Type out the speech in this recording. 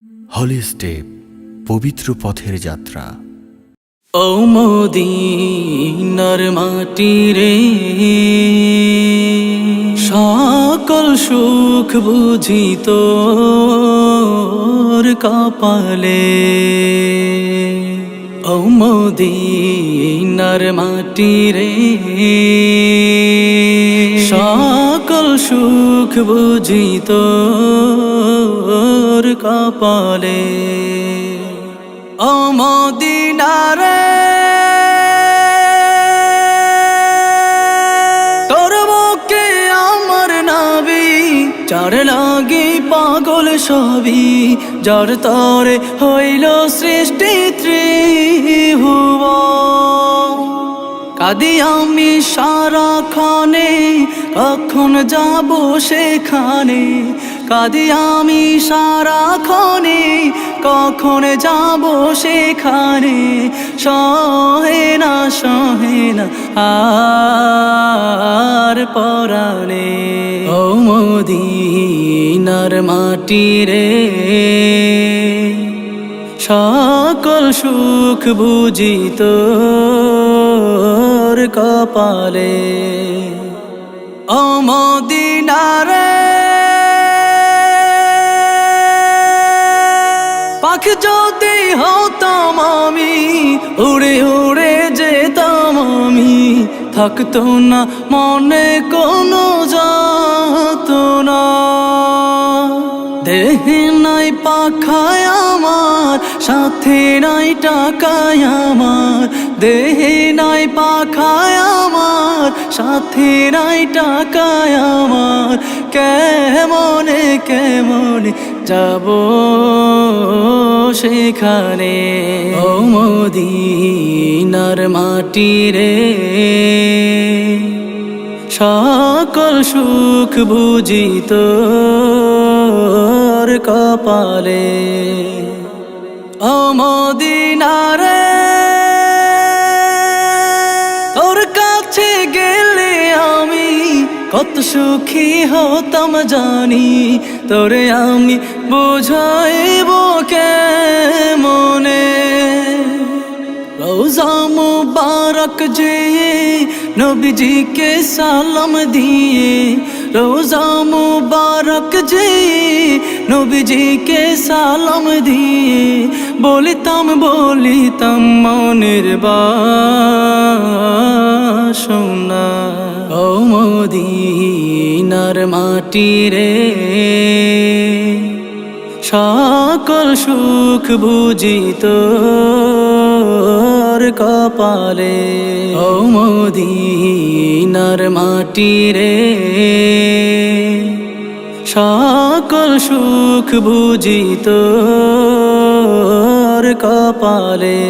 হলি step, পবিত্র পথের যাত্রা। ও মদিনার মাটি রে, সকল সুখ বুঝি তোর কপালে। ও মদিনার মাটি রে, সকল সুখ বুঝি তোর কপালে। ও মদিনা রে, তোর বুকে আমার নাবি, যার লাগি পাগল সবই, যার তরে হইল সৃষ্টি ত্রিভুবন। কাঁদি আমি সারাক্ষণে, কখন যাব সেখানে। কাঁদি আমি সারাক্ষণে, কখন যাব সেখানে। সহে না আর পরাণে। ও মদিনার মাটি রে, সকল সুখ বুঝি তোর কপালে। ও মদিনা রে, পাখি যদি হতাম আমি, উড়ে উড়ে যেতাম আমি। থাকতো না মনে কোনো যাতনা, দেহে নাই পাখায় আমার, সাথে নাই টাকায় আমার। দেহে নাই পাখায় আমার, সাথে নাই টাকায় আমার। কেমনে কেমনে যাব সেখানে। ও মদিনার মাটি রে, সকল সুখ বুঝি তোর কপালে। ও মদিনা রে, তোর কাছে গেলে আমি কত সুখী হতাম জানি। তোরে আমি বুঝাইব কেমনে। রোজা মুবারক যে নবীজিকে সালাম দিয়ে, রোজা মুবারক যে নবীজিকে সালাম দিয়ে, বলিতাম মনের বাসনা। ও মদিনার মাটি রে, সকল সুখ বুঝি তোর কপালে। ও মদিনার মাটি রে, সকল সুখ বুঝি তোর কপালে।